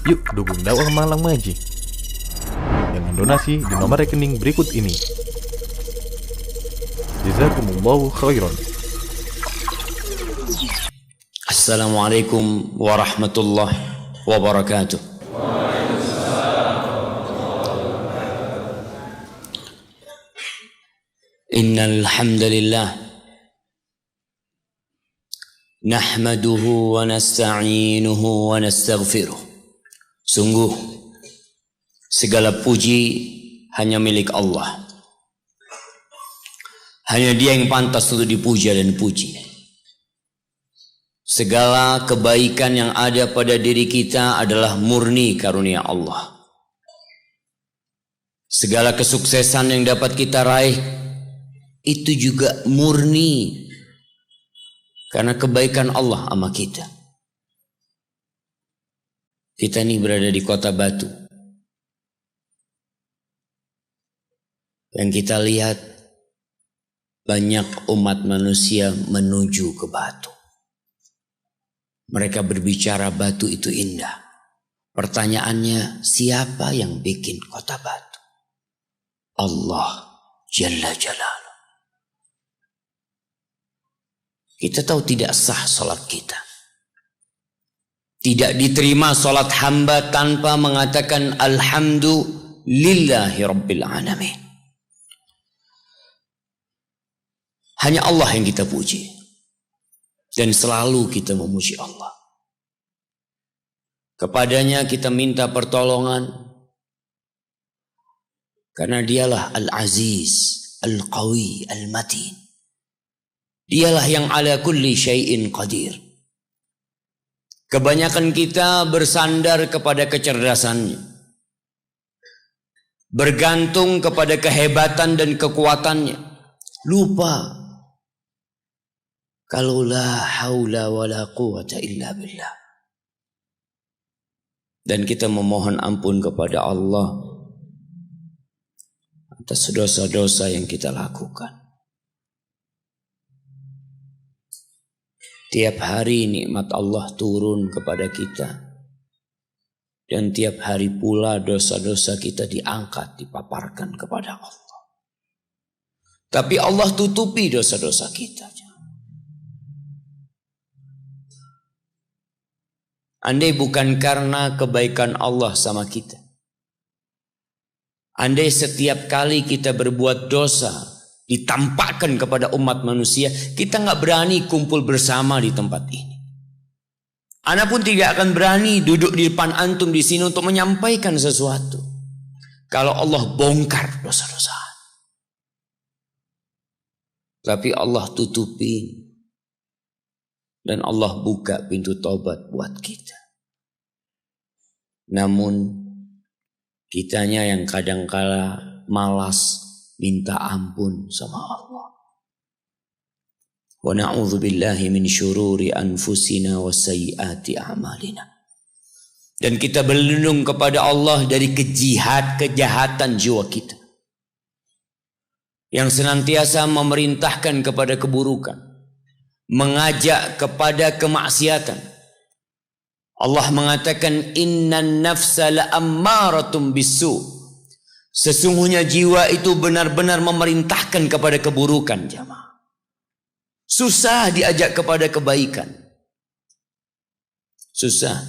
Yuk dukung dakwah Malang Maji dengan donasi di nomor rekening berikut ini. Jazakumullahu khairan. Assalamualaikum warahmatullahi wabarakatuh. Innal hamdalillah nahmaduhu wa nasta'inuhu wa nastaghfiruh. Sungguh segala puji hanya milik Allah. Hanya Dia yang pantas untuk dipuja dan dipuji. Segala kebaikan yang ada pada diri kita adalah murni karunia Allah. Segala kesuksesan yang dapat kita raih itu juga murni karena kebaikan Allah sama kita. Kita ini berada di kota Batu. Yang kita lihat banyak umat manusia menuju ke Batu. Mereka berbicara Batu itu indah. Pertanyaannya, siapa yang bikin kota Batu? Allah Jalla Jalaluh. Kita tahu tidak sah salat kita. Tidak diterima salat hamba tanpa mengatakan alhamdulillahi rabbil alamin. Hanya Allah yang kita puji. Dan selalu kita memuji Allah. Kepadanya kita minta pertolongan. Karena Dialah Al-Aziz, Al-Qawi, Al-Matin. Dialah yang ala kulli syai'in qadir. Kebanyakan kita bersandar kepada kecerdasannya. Bergantung kepada kehebatan dan kekuatannya. Lupa. Kalau la haula wa la quwata illa billah. Dan kita memohon ampun kepada Allah atas dosa-dosa yang kita lakukan. Tiap hari nikmat Allah turun kepada kita. Dan tiap hari pula dosa-dosa kita diangkat, dipaparkan kepada Allah. Tapi Allah tutupi dosa-dosa kita. Andai bukan karena kebaikan Allah sama kita. Andai setiap kali kita berbuat dosa ditampakkan kepada umat manusia, kita nggak berani kumpul bersama di tempat ini. Ana pun tidak akan berani duduk di depan antum di sini untuk menyampaikan sesuatu. Kalau Allah bongkar dosa-dosa. Tapi Allah tutupi. Dan Allah buka pintu taubat buat kita. Namun kitanya yang kadangkala malas minta ampun sama Allah. Wa na'udzu billahi min syururi anfusina wa sayyiati a'malina. Dan kita berlindung kepada Allah dari kejahatan jiwa kita. Yang senantiasa memerintahkan kepada keburukan. Mengajak kepada kemaksiatan. Allah mengatakan innan nafsa la'ammaratun bisu. Sesungguhnya jiwa itu benar-benar memerintahkan kepada keburukan, jamaah. Susah diajak kepada kebaikan. Susah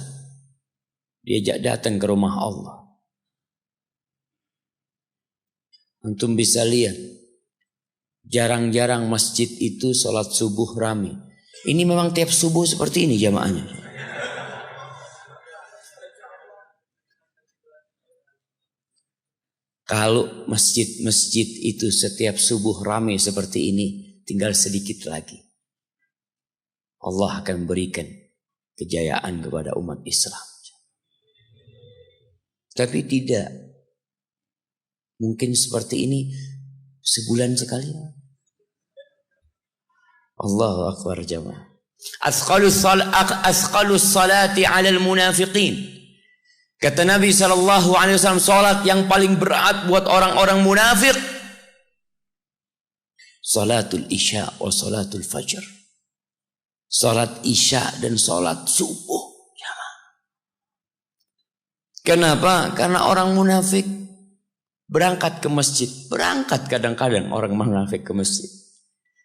diajak datang ke rumah Allah. Antum bisa lihat, jarang-jarang masjid itu sholat subuh rame. Ini memang tiap subuh seperti ini jamaahnya. Kalau masjid-masjid itu setiap subuh rame seperti ini, tinggal sedikit lagi. Allah akan berikan kejayaan kepada umat Islam. Tapi tidak. Mungkin seperti ini sebulan sekali. Allahu Akbar jamaah. Asqalus salati 'alal munafiqin. Kata Nabi SAW, salat yang paling berat buat orang-orang munafik, salatul isya wa salatul fajr. Salat isya dan salat subuh. Kenapa? Karena orang munafik berangkat ke masjid. Berangkat kadang-kadang orang munafik ke masjid.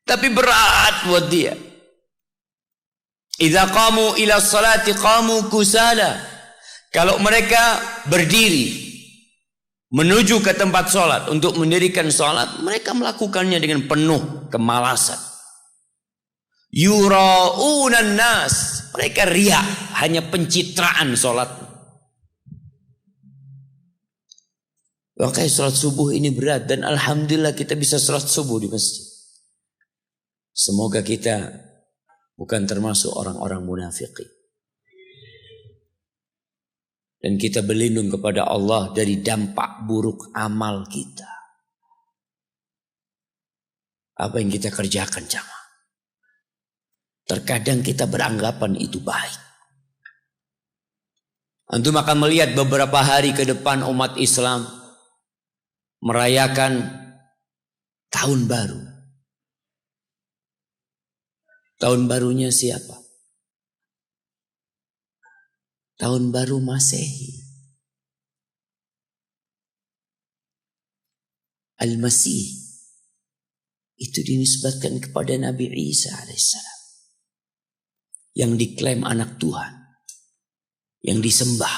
Tapi berat buat dia. Idza qamu ila sholati qamu kusala. Kalau mereka berdiri menuju ke tempat sholat untuk mendirikan sholat, mereka melakukannya dengan penuh kemalasan. Yura'unan nas, mereka riya, hanya pencitraan sholat. Makanya sholat subuh ini berat, dan alhamdulillah kita bisa sholat subuh di masjid. Semoga kita bukan termasuk orang-orang munafiqin. Dan kita berlindung kepada Allah dari dampak buruk amal kita. Apa yang kita kerjakan jamaah. Terkadang kita beranggapan itu baik. Antum akan melihat beberapa hari ke depan umat Islam merayakan tahun baru. Tahun barunya siapa? Tahun baru Masehi. Al-Masih itu dinisbatkan kepada Nabi Isa alaihissalam, yang diklaim anak Tuhan, yang disembah,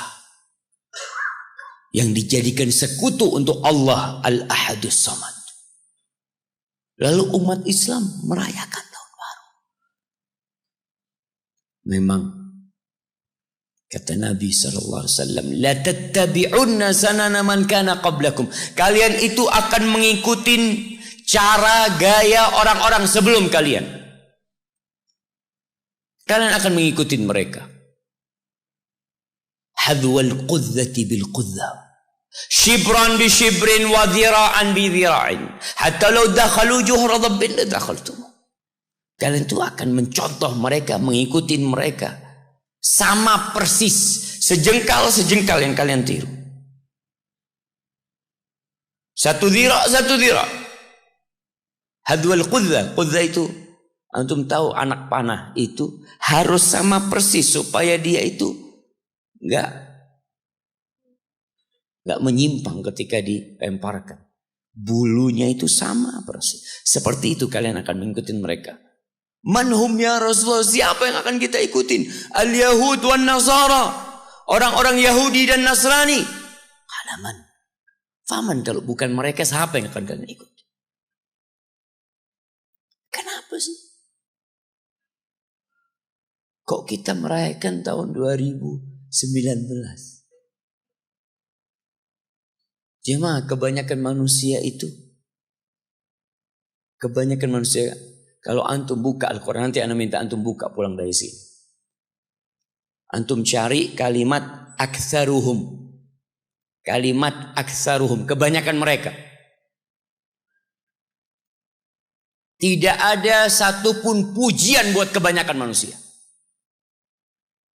yang dijadikan sekutu untuk Allah Al-Ahadus Samad. Lalu umat Islam merayakan tahun baru. Memang kata Nabi SAW, la tattabi'unna sanana man kana qablakum. Kalian itu akan mengikuti cara gaya orang-orang sebelum kalian. Kalian akan mengikuti mereka. Hadwal qudzati bil qudza. Shibran bi shibrin wa dhira'an bi dhira'in. Hatta law dakhalu juhra dhabbin la dakhaltum. Kalian itu akan mencontoh mereka, mengikuti mereka. Sama persis, sejengkal-sejengkal yang kalian tiru. Satu dhira'. Hadwal qudza. Qudza itu, antum tahu anak panah itu harus sama persis supaya dia itu enggak menyimpang ketika dilemparkan. Bulunya itu sama persis. Seperti itu kalian akan mengikuti mereka. Manhum ya Rasulullah, siapa yang akan kita ikutin? Al-Yahud wan Nasara, orang-orang Yahudi dan Nasrani. Halaman. Faman, kalau bukan mereka siapa yang akan kalian ikut? Kenapa sih? Kok kita merayakan tahun 2019? Jemaah, kebanyakan manusia, kalau antum buka Al-Quran, nanti ana minta antum buka pulang dari sini. Antum cari kalimat aktsaruhum. Kalimat aktsaruhum, kebanyakan mereka. Tidak ada satupun pujian buat kebanyakan manusia.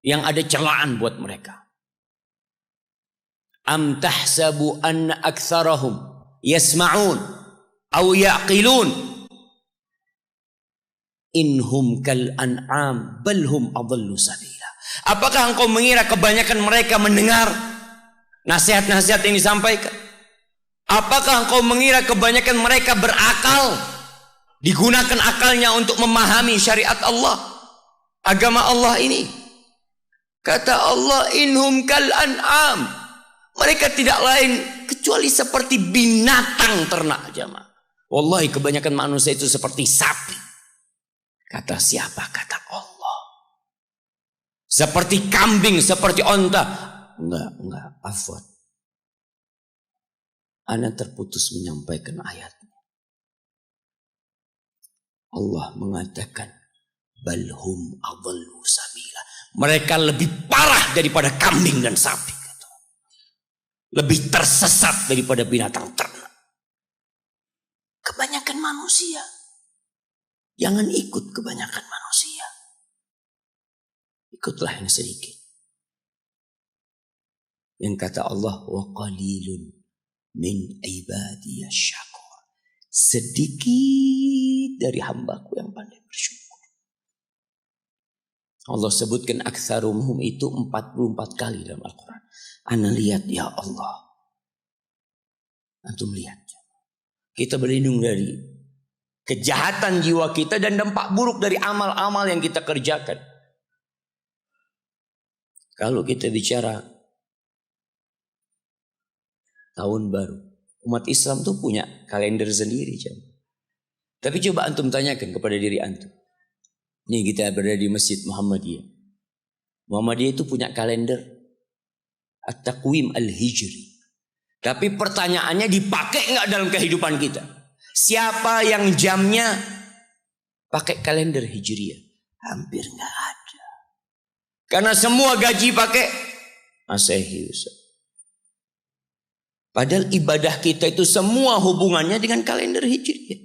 Yang ada celaan buat mereka. Am tahsabu anna aktsarahum yasma'un aw yaqilun. Inhum kal an'am balhum adallu sabila. Apakah engkau mengira kebanyakan mereka mendengar nasihat-nasihat yang disampaikan? Apakah engkau mengira kebanyakan mereka berakal? Digunakan akalnya untuk memahami syariat Allah, agama Allah ini. Kata Allah, inhum kal an'am. Mereka tidak lain kecuali seperti binatang ternak, jamaah. Wallahi kebanyakan manusia itu seperti sapi. Kata siapa? Kata Allah. Seperti kambing, seperti onta. Enggak, afwan. Ana terputus menyampaikan ayatnya. Allah mengatakan, balhum adallu sabila. Mereka lebih parah daripada kambing dan sapi. Lebih tersesat daripada binatang ternak. Kebanyakan manusia. Jangan ikut kebanyakan manusia. Ikutlah yang sedikit. Yang kata Allah, wa qalilun min ibadiyas syakur. Sedikit dari hambaku yang pandai bersyukur. Allah sebutkan aktsarumhum itu 44 kali dalam Al-Quran. Ana lihat ya Allah. Antum lihat. Kita berlindung dari kejahatan jiwa kita dan dampak buruk dari amal-amal yang kita kerjakan. Kalau kita bicara tahun baru, umat Islam tuh punya kalender sendiri. Tapi coba antum tanyakan kepada diri antum. Nih kita berada di Masjid Muhammadiyah. Muhammadiyah itu punya kalender At-Taqwim Al-Hijri. Tapi pertanyaannya dipakai nggak dalam kehidupan kita? Siapa yang jamnya pakai kalender Hijriah? Hampir nggak ada. Karena semua gaji pakai Masehi. Padahal ibadah kita itu semua hubungannya dengan kalender Hijriah.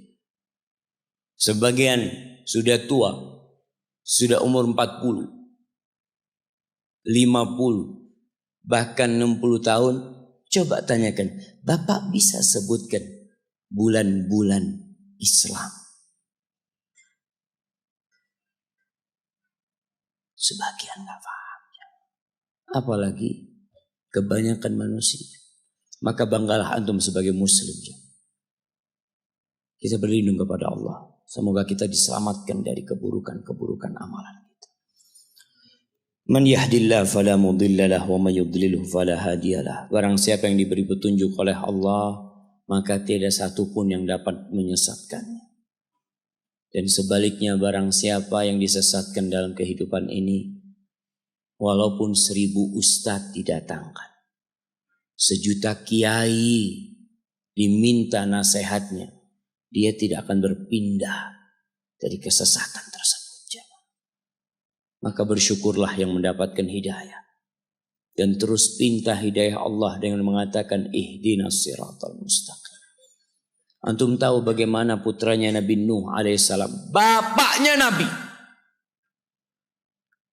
Sebagian sudah tua, sudah umur 40, 50, bahkan 60 tahun. Coba tanyakan, Bapak bisa sebutkan bulan-bulan Islam? Sebagian nggak paham. Apalagi kebanyakan manusia. Maka banggalah antum sebagai muslim. Kita berlindung kepada Allah. Semoga kita diselamatkan dari keburukan-keburukan amalan kita. Man yahdillah fala mudhillalah wa man yudlilhu fala hadiyalah. Barang siapa yang diberi petunjuk oleh Allah, maka tidak satu pun yang dapat menyesatkannya. Dan sebaliknya barang siapa yang disesatkan dalam kehidupan ini, walaupun 1000 ustadz didatangkan, 1.000.000 kiai diminta nasihatnya, dia tidak akan berpindah dari kesesatan tersebut. Maka bersyukurlah yang mendapatkan hidayah. Dan terus pinta hidayah Allah dengan mengatakan ihdinas siratal mustaqim. Antum tahu bagaimana putranya Nabi Nuh alaihissalam, bapaknya Nabi,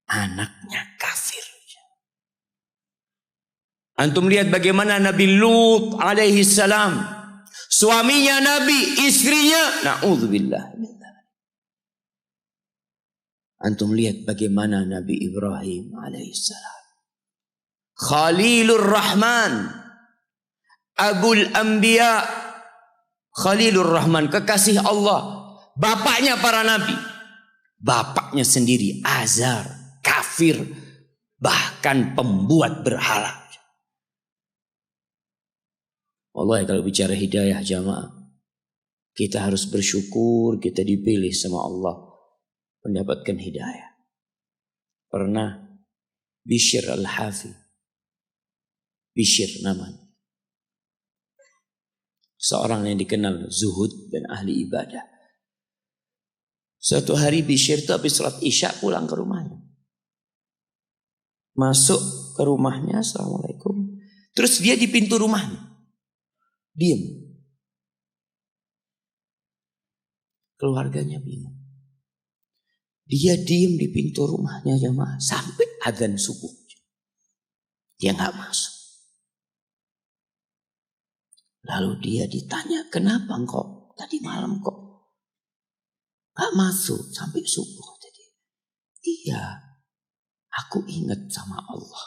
anaknya kafir. Antum lihat bagaimana Nabi Lut alaihissalam, suaminya Nabi, istrinya, na'udzubillah. Antum lihat bagaimana Nabi Ibrahim alaihissalam, Khalilur Rahman, Abul Anbiya, Khalilur Rahman, kekasih Allah, bapaknya para nabi. Bapaknya sendiri Azar, kafir, bahkan pembuat berhala. Wallahi kalau bicara hidayah jamaah, kita harus bersyukur kita dipilih sama Allah mendapatkan hidayah. Pernah Bishr Al-Hafi, Bishr namanya, seorang yang dikenal zuhud dan ahli ibadah. Suatu hari Bishr itu habis sholat isya pulang ke rumahnya. Masuk ke rumahnya, assalamualaikum. Terus dia di pintu rumahnya, diam. Keluarganya bingung. Dia diam di pintu rumahnya jamaah sampai adzan subuh. Dia nggak masuk. Lalu dia ditanya, kenapa engkau tadi malam kok nggak masuk sampai subuh? Jadi, iya, aku ingat sama Allah.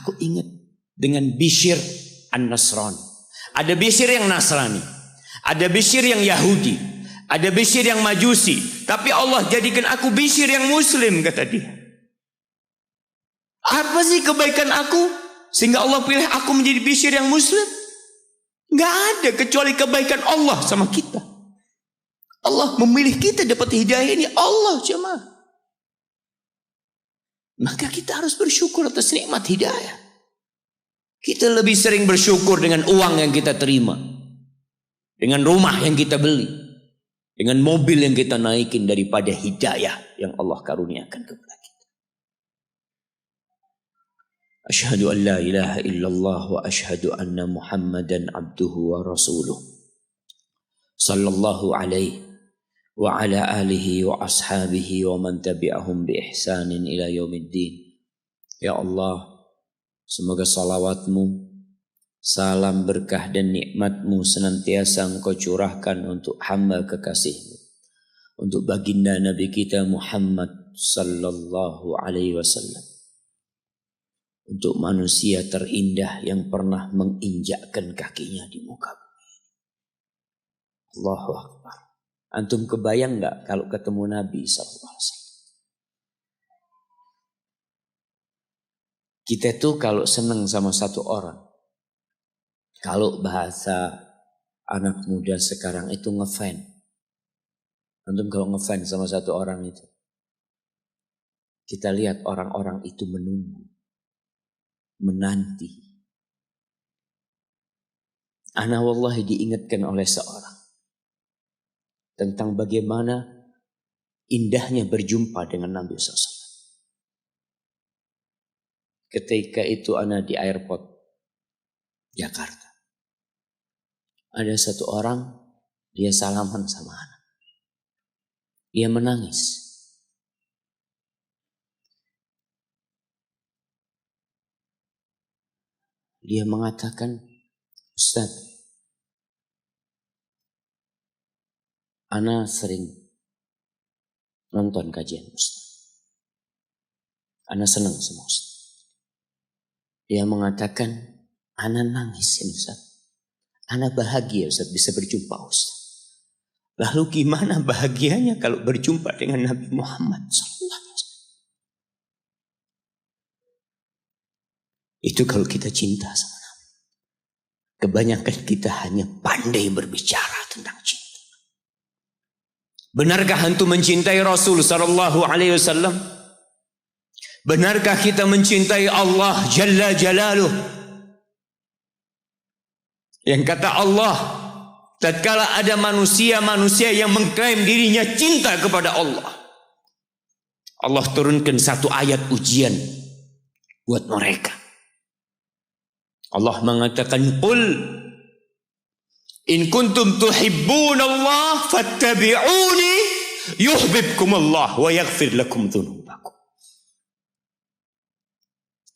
Aku ingat dengan Bishr An-Nasrani. Ada Bishr yang Nasrani, ada Bishr yang Yahudi, ada Bishr yang Majusi. Tapi Allah jadikan aku Bishr yang Muslim, kata dia. Apa sih kebaikan aku sehingga Allah pilih aku menjadi Bishr yang Muslim? Gak ada kecuali kebaikan Allah sama kita. Allah memilih kita dapat hidayah ini, Allah jemaah. Maka kita harus bersyukur atas nikmat hidayah. Kita lebih sering bersyukur dengan uang yang kita terima, dengan rumah yang kita beli, dengan mobil yang kita naikin, daripada hidayah yang Allah karuniakan kepada kita. Asyhadu an la ilaha illallah wa asyhadu anna Muhammadan abduhu wa rasuluh. Sallallahu alaihi wa ala alihi wa ashabihi wa man tabi'ahum bi ihsanin ila yaumiddin. Ya Allah, semoga salawatmu, salam berkah dan nikmatmu senantiasa engkau curahkan untuk hamba kekasihmu untuk baginda Nabi kita Muhammad sallallahu alaihi wasallam, untuk manusia terindah yang pernah menginjakkan kakinya di muka bumi. Allahu Akbar. Antum kebayang nggak kalau ketemu Nabi sallallahu alaihi wasallam? Kita tuh kalau senang sama satu orang, kalau bahasa anak muda sekarang itu ngefan. Antum kalau ngefan sama satu orang itu, kita lihat orang-orang itu menunggu, menanti. Ana wallahi diingatkan oleh seorang tentang bagaimana indahnya berjumpa dengan Nabi SAW. Ketika itu ana di airport Jakarta, ada satu orang, dia salaman sama ana. Dia menangis. Dia mengatakan, Ustaz, ana sering nonton kajian Ustaz. Ana senang sama Ustaz. Dia mengatakan, ana nangis ini Ustaz. Ana bahagia Ustaz bisa berjumpa Ustaz. Lalu gimana bahagianya kalau berjumpa dengan Nabi Muhammad SAW? Itu kalau kita cinta sama Nabi. Kebanyakan kita hanya pandai berbicara tentang cinta. Benarkah antum mencintai Rasul sallallahu alaihi wasallam? Benarkah kita mencintai Allah Jalla Jalaluh? Yang kata Allah, tatkala ada manusia-manusia yang mengklaim dirinya cinta kepada Allah, Allah turunkan satu ayat ujian buat mereka. Allah mengatakan, "Qul in kuntum tuhibbunallah fattabi'uni yuhibbukumullah wa yaghfir lakum dzunubakum."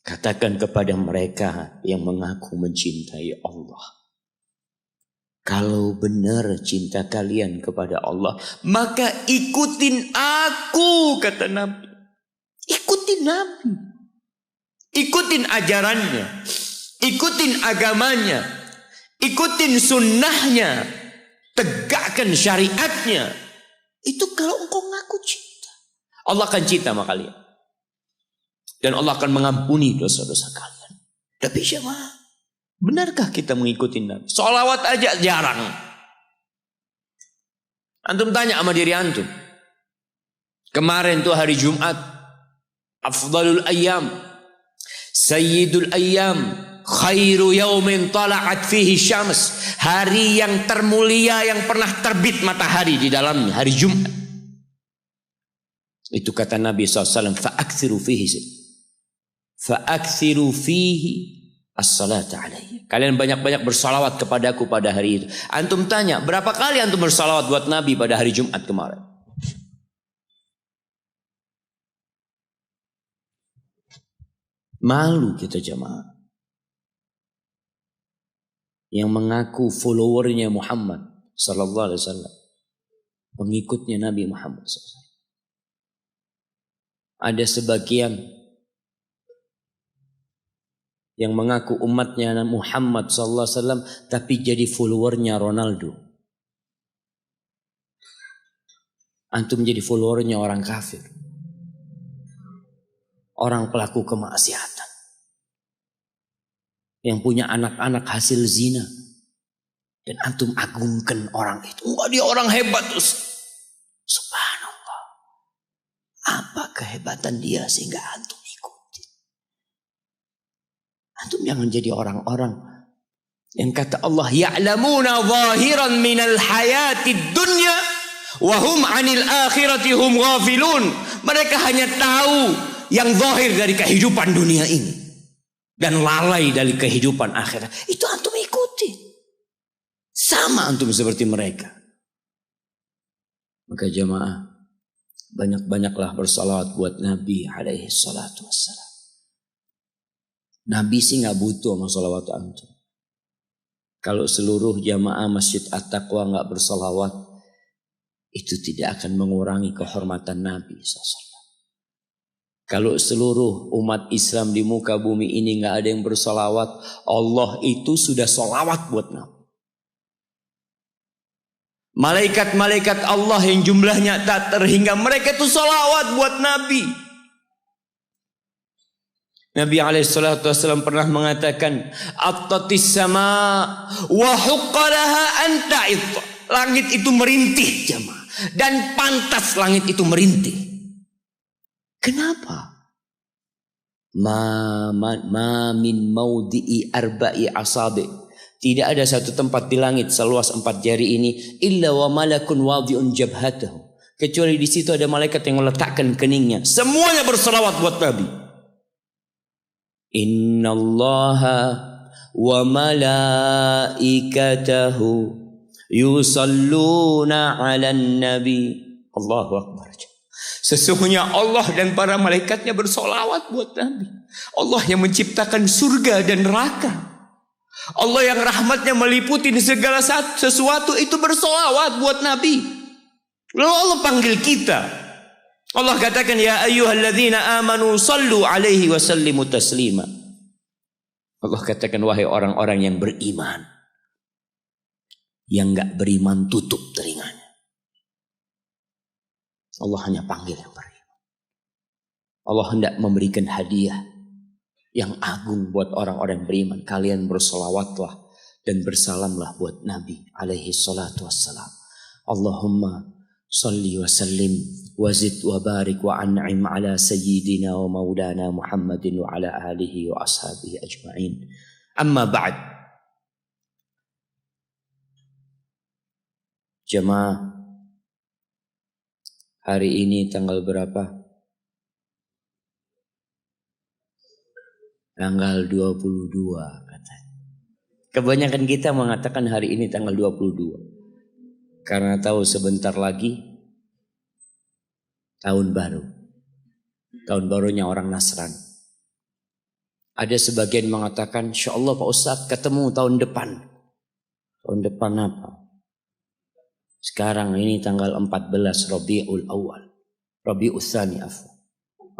Katakan kepada mereka yang mengaku mencintai Allah, kalau benar cinta kalian kepada Allah, maka ikutin aku, kata Nabi. Ikutin Nabi. Ikutin ajarannya. Ikutin agamanya. Ikutin sunnahnya. Tegakkan syariatnya. Itu kalau engkau ngaku cinta. Allah akan cinta sama kalian. Dan Allah akan mengampuni dosa-dosa kalian. Tapi jemaah, benarkah kita mengikuti Nabi? Sholawat aja jarang. Antum tanya sama diri antum. Kemarin tuh hari Jumat, afdalul ayyam, sayyidul ayyam, khairu yaumin tala'at fihi syams. Hari yang termulia yang pernah terbit matahari di dalamnya, hari Jumat. Itu kata Nabi SAW, fa'akthiru fihi as-salata alaihi. Kalian banyak-banyak bersalawat kepadaku pada hari itu. Antum tanya, berapa kali antum bersalawat buat Nabi pada hari Jumat kemarin? Malu kita jemaah. Yang mengaku followernya Muhammad sallallahu alaihi wasallam, pengikutnya Nabi Muhammad SAW. Ada sebagian yang mengaku umatnya Muhammad sallallahu alaihi wasallam tapi jadi followernya Ronaldo. Antum jadi followernya orang kafir. Orang pelaku kemaksiatan. Yang punya anak-anak hasil zina. Dan antum agungkan orang itu. Enggak, dia orang hebat. Subhanallah. Apa kehebatan dia sehingga antum ikuti? Antum jangan jadi orang-orang yang kata Allah, ya'lamuna zahiran minal hayatid dunya wa hum 'anil akhirati hum ghafilun. Mereka hanya tahu yang zahir dari kehidupan dunia ini dan lalai dari kehidupan akhirat. Itu antum ikuti. Sama antum seperti mereka. Maka jamaah, banyak-banyaklah bersalawat buat Nabi alaihi salatu wassalam. Nabi sih gak butuh sama salawat antum. Kalau seluruh jamaah Masjid At-Taqwa gak bersalawat, itu tidak akan mengurangi kehormatan Nabi SAW. Kalau seluruh umat Islam di muka bumi ini nggak ada yang bersolawat, Allah itu sudah solawat buat Nabi. Malaikat-malaikat Allah yang jumlahnya tak terhingga, mereka itu solawat buat Nabi. Nabi SAW pernah mengatakan, Attatis sama wa huqqalaha anta'id. Langit itu merintih jemaah, dan pantas langit itu merintih. Kenapa? Ma min maudi'i arba'i asabi. Tidak ada satu tempat di langit seluas 4 jari ini illa wa malakun wadi'un jabhatahu. Kecuali di situ ada malaikat yang meletakkan keningnya. Semuanya berselawat buat Nabi. Innallaha wa malaikatahu yusalluna 'alan nabi. Allahu akbar. Sesungguhnya Allah dan para malaikatnya bersolawat buat Nabi. Allah yang menciptakan surga dan neraka. Allah yang rahmatnya meliputi segala sesuatu itu bersolawat buat Nabi. Lalu Allah panggil kita. Allah katakan, ya ayyuhalladzina amanu sallu alaihi wa sallimu taslima. Allah katakan, wahai orang-orang yang beriman. Yang gak beriman tutup telinganya. Allah hanya panggil yang beriman. Allah hendak memberikan hadiah yang agung buat orang-orang yang beriman. Kalian bersolawatlah dan bersalamlah buat Nabi alaihi salatu wassalam. Allahumma salli wa sallim wa zid wa barik wa an'im ala sayyidina wa maulana Muhammadin wa ala alihi wa ashabihi ajma'in. Amma ba'd. Jemaah, hari ini tanggal berapa? Tanggal 22 katanya. Kebanyakan kita mengatakan hari ini tanggal 22. Karena tahu sebentar lagi tahun baru. Tahun barunya orang Nasrani. Ada sebagian mengatakan, insyaallah Pak Ustadz ketemu tahun depan. Tahun depan apa? Sekarang ini tanggal 14 Rabiul Awal. Rabiul Tsani afwan.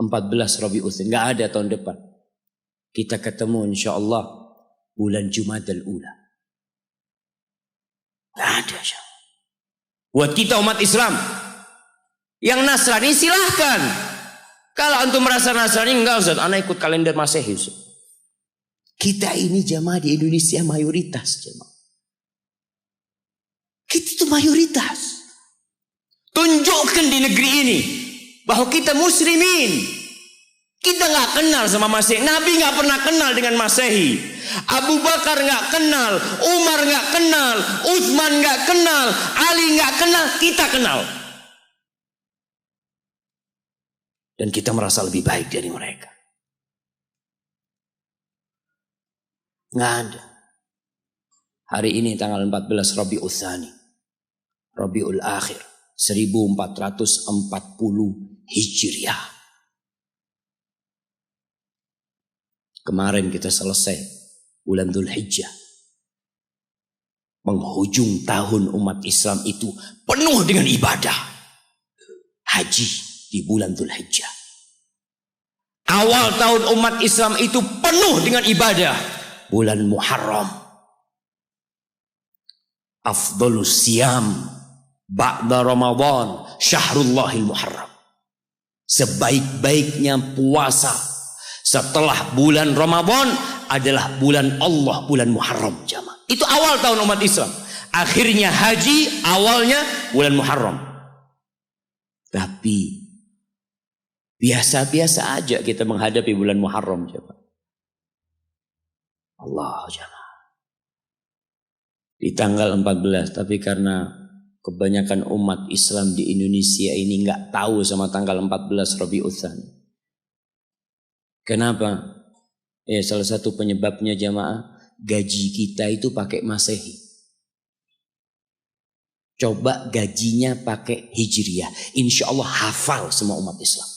14 Rabiul Tsani. Enggak ada tahun depan. Kita ketemu insyaallah bulan Jumadal Ula. Enggak ada. Buat kita umat Islam yang Nasrani silahkan. Kalau antum merasa Nasrani, enggak Ustaz, anak ikut kalender Masehi. Kita ini jamaah di Indonesia mayoritas jamaah. Kita itu mayoritas. Tunjukkan di negeri ini bahwa kita muslimin. Kita nggak kenal sama Masehi. Nabi nggak pernah kenal dengan Masehi. Abu Bakar nggak kenal, Umar nggak kenal, Utsman nggak kenal, Ali nggak kenal. Kita kenal. Dan kita merasa lebih baik dari mereka. Nggak ada. Hari ini tanggal 14 Rabiul Tsani. Rabiul Akhir 1440 Hijriah. Kemarin kita selesai bulan Dzulhijjah. Menghujung tahun umat Islam itu penuh dengan ibadah. Haji di bulan Dzulhijjah. Awal tahun umat Islam itu penuh dengan ibadah. Bulan Muharram. Afdhalus siyam ba'da Ramadan Syahrullahil Muharram. Sebaik-baiknya puasa setelah bulan Ramadan adalah bulan Allah, bulan Muharram jamaah. Itu awal tahun umat Islam. Akhirnya haji, awalnya bulan Muharram. Tapi biasa-biasa aja kita menghadapi bulan Muharram jamaah. Allah jamaah. Di tanggal 14, tapi karena kebanyakan umat Islam di Indonesia ini nggak tahu sama tanggal 14 Rabiul Tsani. Kenapa? Ya salah satu penyebabnya jamaah, gaji kita itu pakai Masehi. Coba gajinya pakai Hijriah, insya Allah hafal semua umat Islam.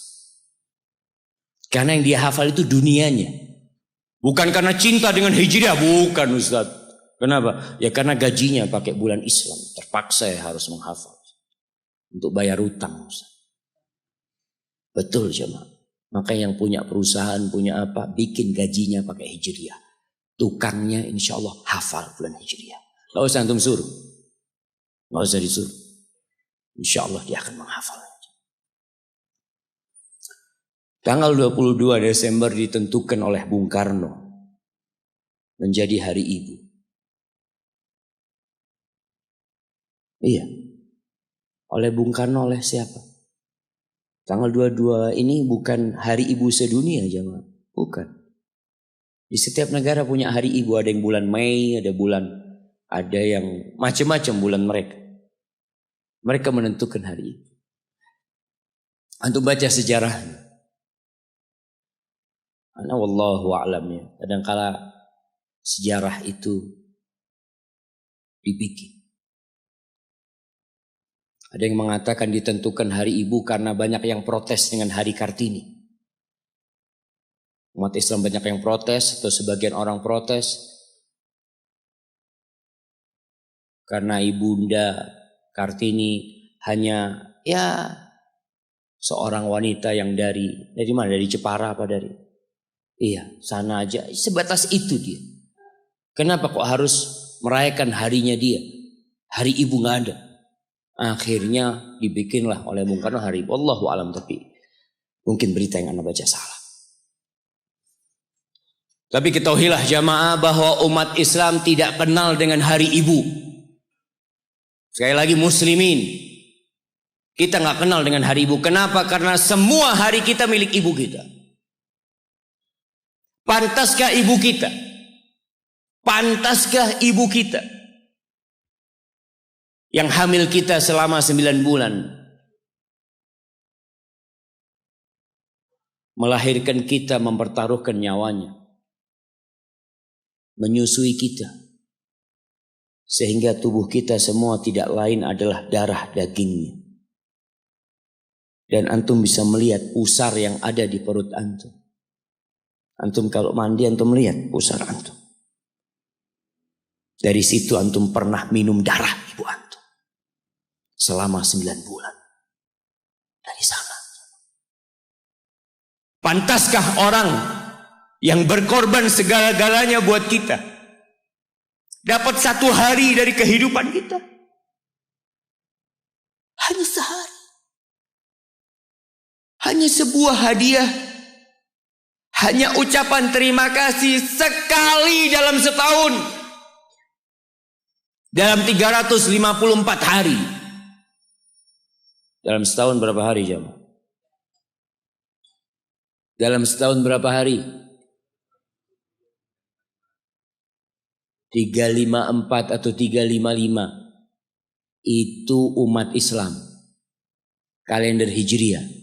Karena yang dia hafal itu dunianya, bukan karena cinta dengan Hijriah, bukan Ustaz. Kenapa? Ya karena gajinya pakai bulan Islam. Terpaksa ya harus menghafal. untuk bayar utang. Betul jemaah. Maka yang punya perusahaan, punya apa, bikin gajinya pakai Hijriah. Tukangnya insya Allah hafal bulan Hijriah. Gak usah antum suruh. Gak usah disuruh. Insya Allah dia akan menghafal. Tanggal 22 Desember ditentukan oleh Bung Karno menjadi Hari Ibu. Iya. Oleh Bung Karno, oleh siapa? Tanggal 22 ini bukan Hari Ibu sedunia jemaah. Bukan. Di setiap negara punya Hari Ibu. Ada yang bulan Mei, ada yang macam-macam bulan mereka. Mereka menentukan Hari Ibu. Antum baca sejarahnya. Ana wallahu a'lam ya. Kadangkala sejarah itu dibikin. Ada yang mengatakan ditentukan Hari Ibu karena banyak yang protes dengan Hari Kartini. Umat Islam banyak yang protes atau sebagian orang protes karena Ibunda Kartini hanya seorang wanita yang dari mana? Dari Jepara apa dari? Iya, sana aja. Sebatas itu dia. Kenapa kok harus merayakan harinya dia? Hari Ibu nggak ada. Akhirnya dibikinlah oleh Bung Karno Hari Ibu. Wallahu alam, tapi mungkin berita yang anda baca salah. Tapi ketahuilah jamaah bahwa umat Islam tidak kenal dengan Hari Ibu. Sekali lagi muslimin, kita nggak kenal dengan Hari Ibu. Kenapa? Karena semua hari kita milik ibu kita. Pantaskah ibu kita? Pantaskah ibu kita yang hamil kita selama 9 bulan, melahirkan kita, mempertaruhkan nyawanya, menyusui kita, sehingga tubuh kita semua tidak lain adalah darah dagingnya. Dan antum bisa melihat pusar yang ada di perut antum. Antum kalau mandi antum lihat pusar antum. Dari situ antum pernah minum darah ibu antum selama 9 bulan. Dari sana. Pantaskah orang yang berkorban segala-galanya buat kita dapat 1 hari dari kehidupan kita? Hanya sehari. Hanya sebuah hadiah. Hanya ucapan terima kasih sekali dalam setahun. Dalam 354 hari. Dalam setahun berapa hari jemaah? Dalam setahun berapa hari? 354 atau 355. Itu umat Islam. Kalender Hijriah.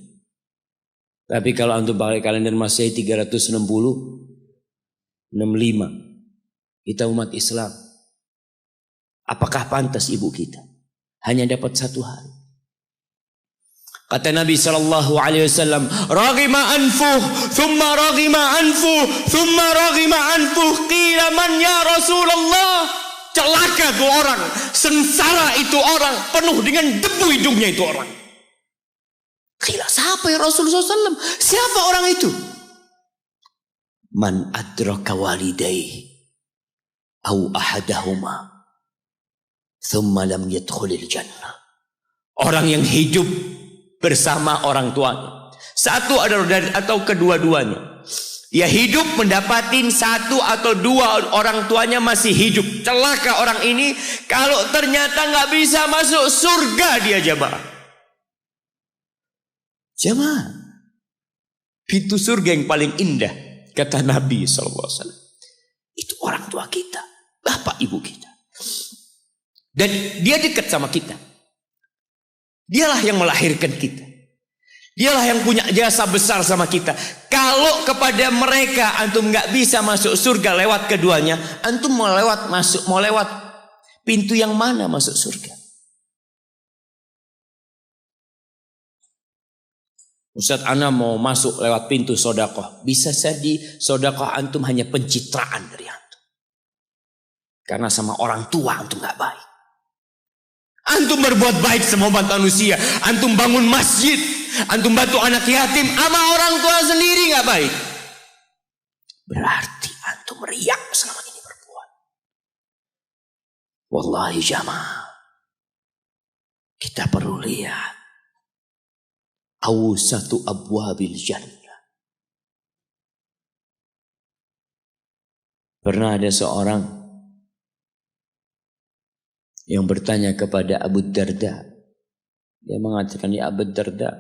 Tapi kalau antum pakai kalender Masehi 360, 65. Kita umat Islam. Apakah pantas ibu kita hanya dapat 1 hari? Kata Nabi SAW, "Raghima anfuh, thumma raghima anfuh, thumma raghima anfuh, qila man ya Rasulullah." Celaka itu orang, sengsara itu orang, penuh dengan debu hidungnya itu orang. Qila, siapa ya Rasulullah SAW? Siapa orang itu? Man adraka walidayhi au ahadahuma thumma lam yadkhulil jannah. Orang yang hidup bersama orang tuanya, satu atau kedua-duanya. Dia hidup mendapatin 1 atau 2 orang tuanya masih hidup. Celaka orang ini kalau ternyata nggak bisa masuk surga dia jemaah. Jemaah, pintu surga yang paling indah kata Nabi SAW itu orang tua kita, bapak ibu kita. Dan dia dekat sama kita. Dialah yang melahirkan kita. Dialah yang punya jasa besar sama kita. Kalau kepada mereka antum nggak bisa masuk surga lewat keduanya, antum mau lewat pintu yang mana masuk surga? Ustaz, ana mau masuk lewat pintu sodakoh. Bisa jadi sodakoh antum hanya pencitraan dari antum. Karena sama orang tua antum gak baik. Antum berbuat baik sama umat manusia. Antum bangun masjid. Antum bantu anak yatim. Sama orang tua sendiri nggak baik. Berarti antum riak selama ini berbuat. Wallahi jamaah. Kita perlu lihat. Awsatu abwabil jannah. Pernah ada seorang yang bertanya kepada Abu Darda. Dia mengatakan, ya Abu Darda,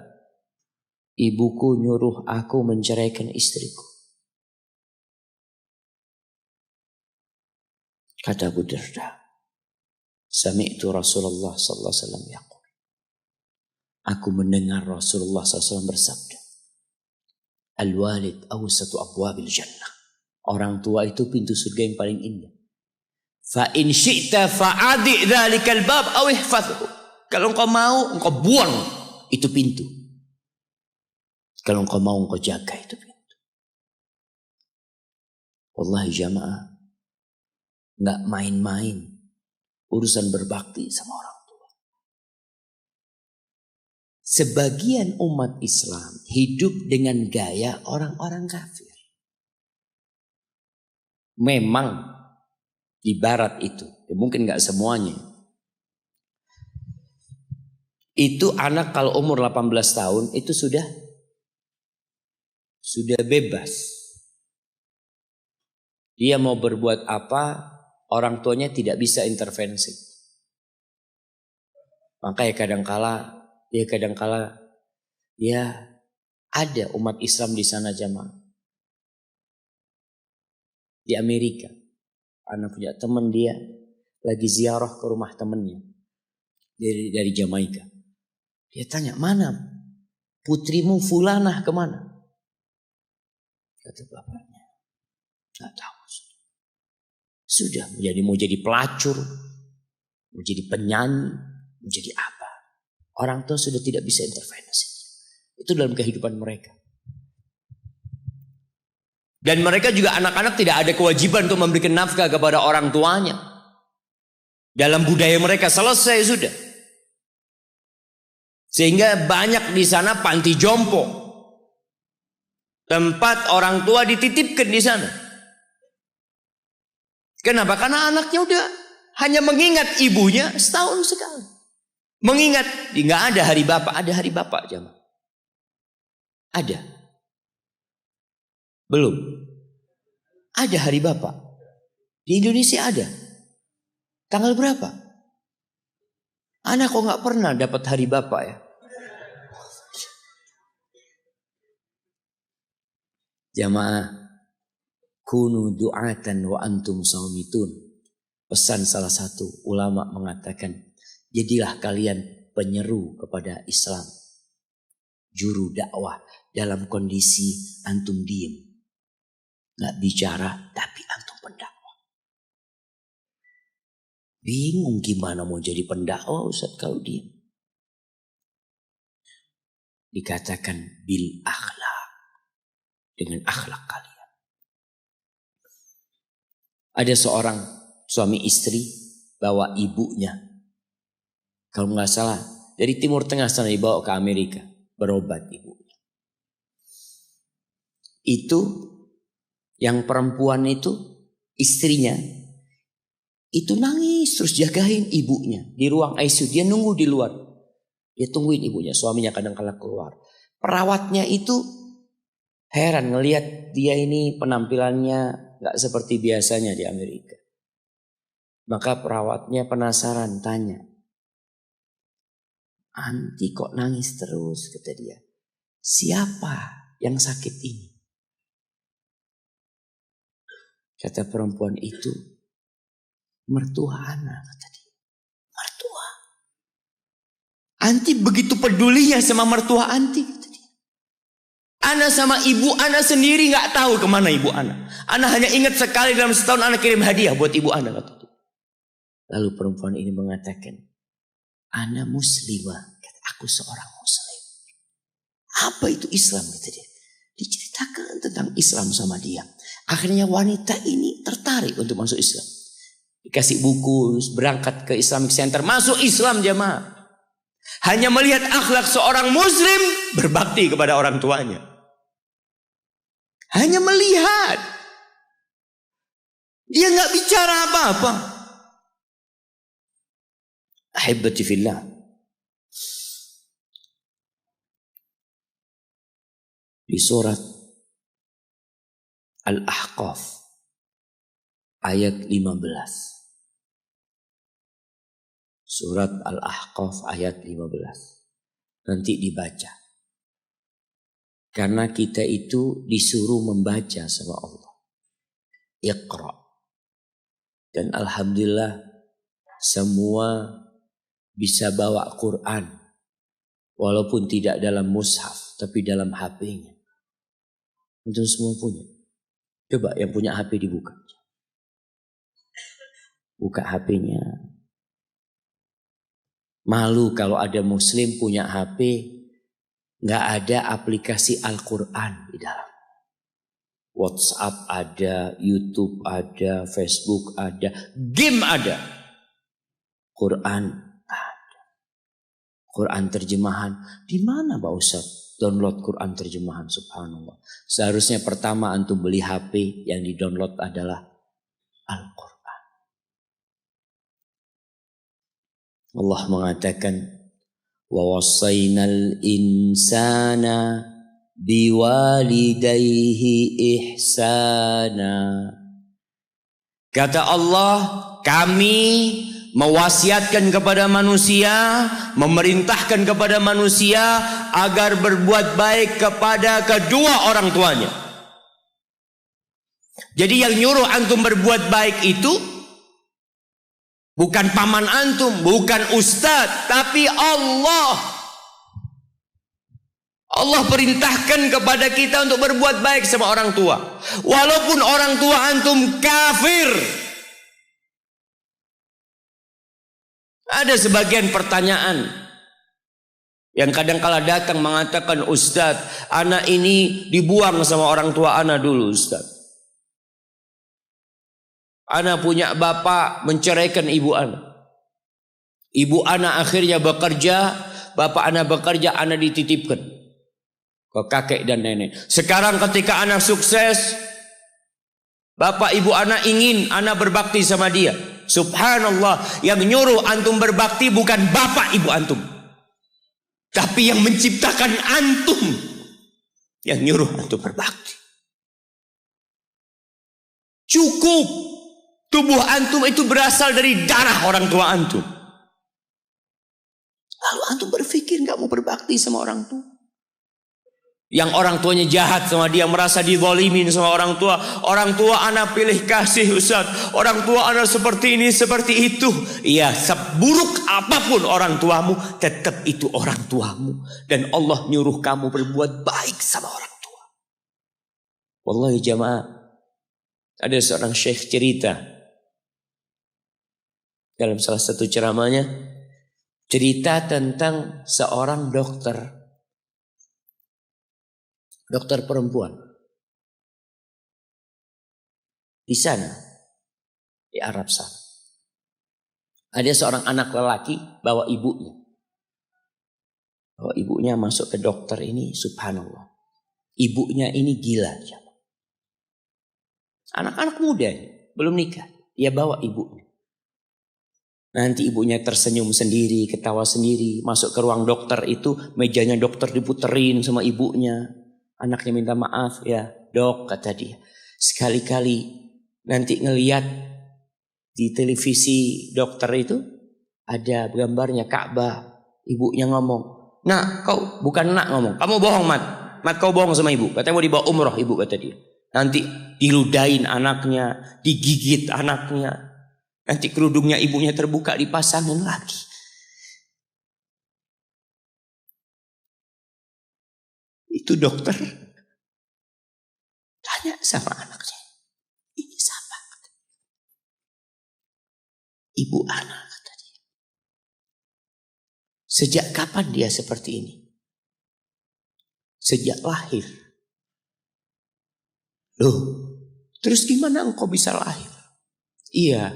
ibuku nyuruh aku menceraikan istriku. Kata Abu Darda, sami'tu Rasulullah sallallahu alaihi wasallam yaqul. Aku mendengar Rasulullah SAW bersabda, al-walid awsatu abwabil jannah. Orang tua itu pintu surga yang paling indah. Fa in syi'ta fa'adi dzalikal bab aw ihfazhu. Kalau engkau mau, engkau buang itu pintu. Kalau engkau mau, engkau jaga itu pintu. Wallahi jamaah, enggak main-main urusan berbakti sama orang tua. Sebagian umat Islam hidup dengan gaya orang-orang kafir. Memang di barat itu, mungkin nggak semuanya. Itu anak kalau umur 18 tahun itu sudah bebas. Dia mau berbuat apa, orang tuanya tidak bisa intervensi. Makanya kadangkala ya ada umat Islam di sana jamaah. Di Amerika. Anak punya teman dia lagi ziarah ke rumah temannya dari Jamaika. Dia tanya, mana putrimu fulanah kemana? Kata bapaknya, nggak tahu. Sudah mau jadi pelacur, mau jadi penyanyi, mau jadi apa? Orang tua sudah tidak bisa intervensi. Itu dalam kehidupan mereka. Dan mereka juga anak-anak tidak ada kewajiban untuk memberikan nafkah kepada orang tuanya. Dalam budaya mereka selesai sudah. Sehingga banyak di sana panti jompo. Tempat orang tua dititipkan di sana. Kenapa? Karena anaknya udah hanya mengingat ibunya setahun sekali. Mengingat, nggak ada hari bapak, ada hari bapak jamaah. Ada. Belum. Ada hari bapak. Di Indonesia ada. Tanggal berapa? Anak kok nggak pernah dapat hari bapak ya? Jamaah, kunu du'atan wa antum saumitun. Pesan salah satu ulama mengatakan, jadilah kalian penyeru kepada Islam. Juru dakwah dalam kondisi antum diem. Nggak bicara, tapi antum pendakwah. Bingung gimana mau jadi pendakwah Ustaz kalau diem. Dikatakan bil akhlak. Dengan akhlak kalian. Ada seorang suami istri bawa ibunya. Kalau nggak salah, dari Timur Tengah sana dibawa ke Amerika. Berobat ibunya. Itu yang perempuan itu, istrinya, itu nangis terus jagain ibunya di ruang ICU. Dia nunggu di luar. Dia tungguin ibunya, suaminya kadang-kala keluar. Perawatnya itu heran ngelihat dia ini penampilannya gak seperti biasanya di Amerika. Maka perawatnya penasaran tanya, "Anti kok nangis terus?" kata dia. "Siapa yang sakit ini?" Kata perempuan itu, "Mertua anak," kata dia. Mertua. Anti begitu pedulinya sama mertua anti, kata dia. Ana sama ibu ana sendiri gak tahu kemana ibu ana. Ana hanya ingat sekali dalam setahun ana kirim hadiah buat ibu ana, kata dia. Lalu perempuan ini mengatakan, "Ana muslimah," kata, "aku seorang muslim." Apa itu Islam, kata dia. Diceritakan tentang Islam sama dia. Akhirnya wanita ini tertarik untuk masuk Islam. Dikasih buku, berangkat ke Islamic Center, masuk Islam jamaah. Hanya melihat akhlak seorang muslim berbakti kepada orang tuanya. Hanya melihat. Dia nggak bicara apa-apa. Ahibati fillah. Di surat Al-Ahqaf ayat 15. Surat Al-Ahqaf ayat 15. Nanti dibaca. Karena kita itu disuruh membaca sama Allah. Iqra. Dan alhamdulillah semua bisa bawa Quran. Walaupun tidak dalam mushaf, tapi dalam HP-nya. Itu semua punya. Coba yang punya HP dibuka. Buka HP-nya. Malu kalau ada muslim punya HP, nggak ada aplikasi Al-Quran di dalam. WhatsApp ada, YouTube ada, Facebook ada, game ada. Quran ada. Quran terjemahan. Di mana Pak Ustaz download Quran terjemahan? Subhanallah. Seharusnya pertama antum beli HP yang di download adalah Al-Quran. Allah mengatakan wa wassaynal insana biwalidayhi ihsana. Kata Allah, kami mewasiatkan kepada manusia, memerintahkan kepada manusia agar berbuat baik kepada kedua orang tuanya. Jadi yang nyuruh antum berbuat baik itu bukan paman antum, bukan ustadz, tapi Allah. Allah perintahkan kepada kita untuk berbuat baik sama orang tua. Walaupun orang tua antum kafir. Ada sebagian pertanyaan yang kadang kala datang mengatakan, ustadz, anak ini dibuang sama orang tua anak dulu ustadz. Ana punya bapak menceraikan ibu ana. Ibu ana akhirnya bekerja, bapak ana bekerja, ana dititipkan ke kakek dan nenek. Sekarang ketika ana sukses, bapak ibu ana ingin ana berbakti sama dia. Subhanallah, yang nyuruh antum berbakti bukan bapak ibu antum, tapi yang menciptakan antum yang nyuruh antum berbakti. Cukup tubuh antum itu berasal dari darah orang tua antum. Lalu antum berpikir gak mau berbakti sama orang tua. Yang orang tuanya jahat sama dia, merasa dizalimin sama orang tua. Orang tua anak pilih kasih Ustaz. Orang tua anak seperti ini, seperti itu. Iya, seburuk apapun orang tuamu, tetap itu orang tuamu. Dan Allah nyuruh kamu berbuat baik sama orang tua. Wallahi jamaah, ada seorang syekh cerita dalam salah satu ceramahnya, cerita tentang seorang dokter perempuan di sana, di Arab sana. Ada seorang anak lelaki bawa ibunya masuk ke dokter ini, subhanallah. Ibunya ini gila. Anak-anak muda belum nikah, dia bawa ibunya. Nanti ibunya tersenyum sendiri, ketawa sendiri. Masuk ke ruang dokter itu, mejanya dokter diputerin sama ibunya. Anaknya minta maaf, ya dok, kata dia. Sekali-kali nanti ngeliat di televisi dokter itu, ada gambarnya Ka'bah. Ibunya ngomong, nak kau, bukan nak ngomong, kamu bohong Mat. Mat kau bohong sama ibu, katanya mau dibawa umroh ibu, kata dia. Nanti diludahin anaknya, digigit anaknya. Nanti kerudungnya ibunya terbuka, dipasangin lagi. Itu dokter tanya sama anaknya, ini siapa? Ibu anak, kata dia. Sejak kapan dia seperti ini? Sejak lahir. Loh, terus gimana engkau bisa lahir? Iya,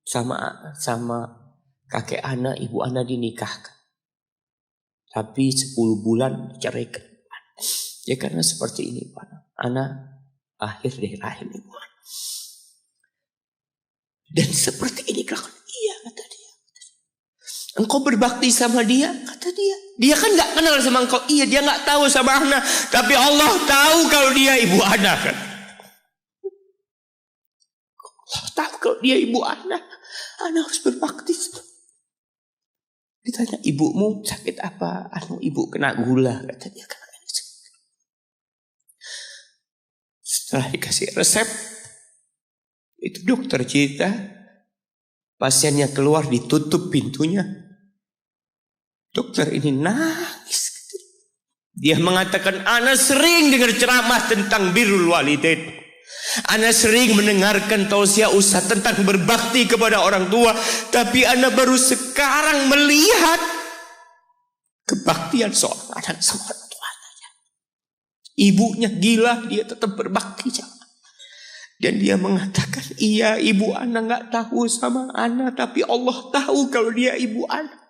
sama kakek Ana, ibu Ana dinikahkan. Tapi 10 bulan diceraikan. Ya karena seperti ini Pak. Ana akhir dari rahim ibu Ana. Dan seperti ini kelakuan. Iya kata dia. Engkau berbakti sama dia, kata dia. Dia kan gak kenal sama engkau. Iya, dia gak tahu sama Ana. Tapi Allah tahu kalau dia ibu Ana kan. Allah tahu kalau dia ibu Ana. Ana harus berbakti. Ditanya, ibumu sakit apa? Ibu kena gula, kata dia. Setelah dikasih resep, itu dokter cerita, pasiennya keluar ditutup pintunya. Dokter ini nangis. Dia mengatakan, Ana sering dengar ceramah tentang birrul walidain. Ana sering mendengarkan tausiah ustaz tentang berbakti kepada orang tua. Tapi Ana baru sekarang melihat kebaktian seorang anak sama orang tuanya. Ibunya gila, dia tetap berbakti. Dan dia mengatakan, iya ibu Ana gak tahu sama Ana. Tapi Allah tahu kalau dia ibu Ana.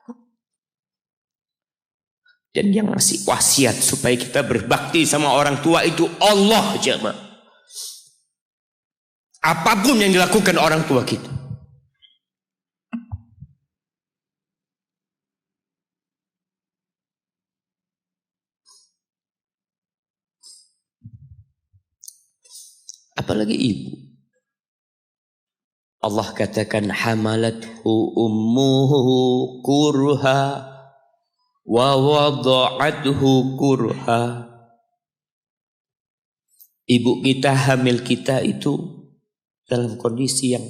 Dan yang ngasih wasiat supaya kita berbakti sama orang tua itu Allah jemaah. Apapun yang dilakukan orang tua kita. Apalagi ibu. Allah katakan hamalathu ummuhu kurha wa wada'athu kurha. Ibu kita, hamil kita itu dalam kondisi yang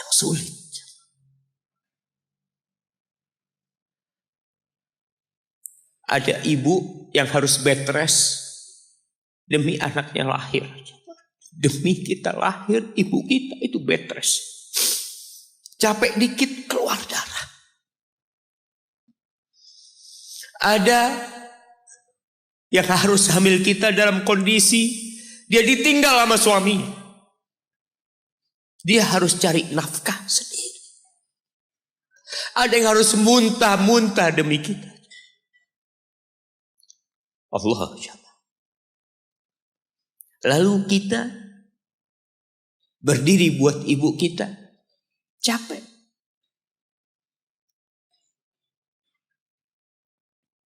sulit. Ada ibu yang harus bed rest demi anaknya lahir. Demi kita lahir, ibu kita itu bed rest. Capek dikit keluar darah. Ada yang harus hamil kita dalam kondisi dia ditinggal sama suami. Dia harus cari nafkah sendiri. Ada yang harus muntah-muntah demi kita. Allah. Lalu kita berdiri buat ibu kita. Capek.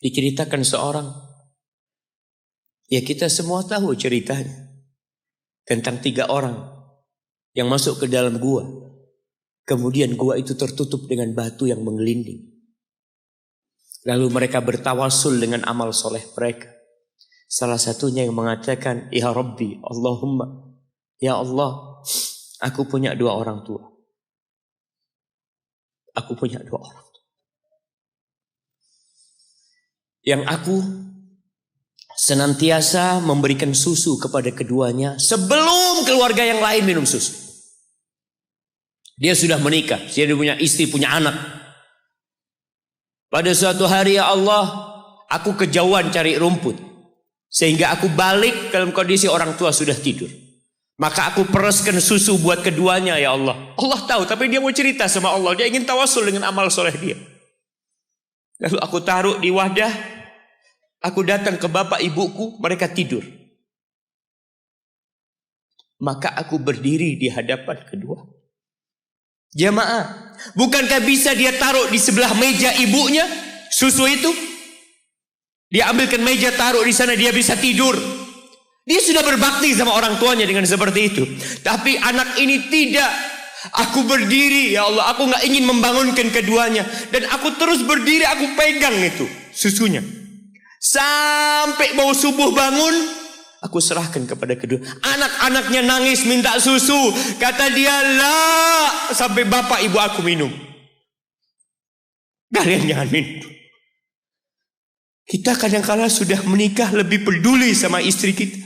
Diceritakan seorang. Ya kita semua tahu ceritanya. Tentang 3 orang yang masuk ke dalam gua. Kemudian gua itu tertutup dengan batu yang menggelinding. Lalu mereka bertawasul dengan amal soleh mereka. Salah satunya yang mengatakan, Ya Rabbi, Allahumma, Ya Allah, aku punya 2 orang tua. Aku punya 2 orang tua. Yang aku senantiasa memberikan susu kepada keduanya sebelum keluarga yang lain minum susu. Dia sudah menikah, dia punya istri, punya anak. Pada suatu hari, ya Allah, aku kejauhan cari rumput. Sehingga aku balik dalam kondisi orang tua sudah tidur. Maka aku pereskan susu buat keduanya, ya Allah. Allah tahu, tapi dia mau cerita sama Allah. Dia ingin tawasul dengan amal soleh dia. Lalu aku taruh di wadah. Aku datang ke bapak ibuku, mereka tidur. Maka aku berdiri di hadapan kedua. Jamaah, bukankah bisa dia taruh di sebelah meja ibunya susu itu? Dia ambilkan meja, taruh di sana, dia bisa tidur. Dia sudah berbakti sama orang tuanya dengan seperti itu. Tapi anak ini tidak. Aku berdiri, ya Allah, aku gak ingin membangunkan keduanya. Dan aku terus berdiri, aku pegang itu susunya. Sampai mau subuh bangun, aku serahkan kepada kedua. Anak-anaknya nangis minta susu. Kata dia, lah, sampai bapak ibu aku minum. Kalian jangan minum. Kita kadang-kala sudah menikah lebih peduli sama istri kita.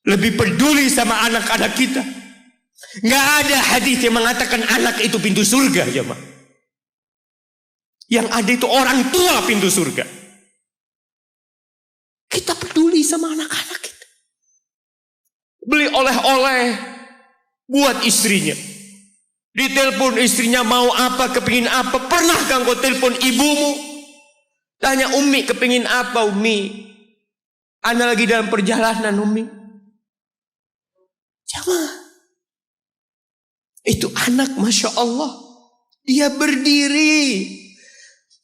Lebih peduli sama anak-anak kita. Nggak ada hadis yang mengatakan anak itu pintu surga, jemaah. Yang ada itu orang tua pintu surga. Kita peduli sama anak-anak kita. Beli oleh-oleh buat istrinya. Ditelepon istrinya mau apa, kepingin apa. Pernahkah engkau telepon ibumu? Tanya, Umi kepingin apa Umi? Ana lagi dalam perjalanan Umi. Jamaah. Itu anak Masya Allah. Dia berdiri.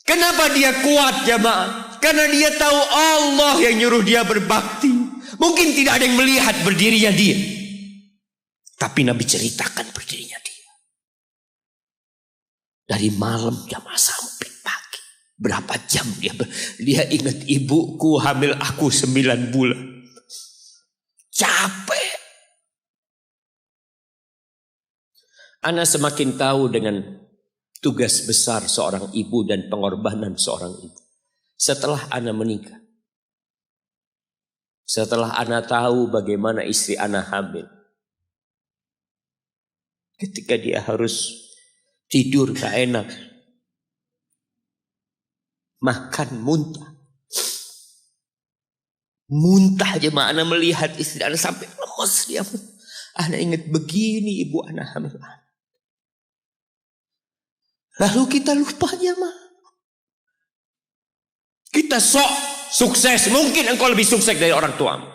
Kenapa dia kuat jamaah? Karena dia tahu Allah yang nyuruh dia berbakti. Mungkin tidak ada yang melihat berdirinya dia. Tapi Nabi ceritakan berdirinya dia. Dari malam jamaah sampai pagi. Berapa jam dia ingat ibuku hamil aku 9 bulan. Capek. Ana semakin tahu dengan tugas besar seorang ibu dan pengorbanan seorang ibu. Setelah Ana menikah. Setelah Ana tahu bagaimana istri Ana hamil. Ketika dia harus tidur gak enak. Makan muntah. Muntah aja Ana melihat istri Ana sampai lemas dia. Ana ingat begini ibu Ana hamil. Lalu kita lupa jemaah. Kita sok sukses. Mungkin engkau lebih sukses dari orang tuamu.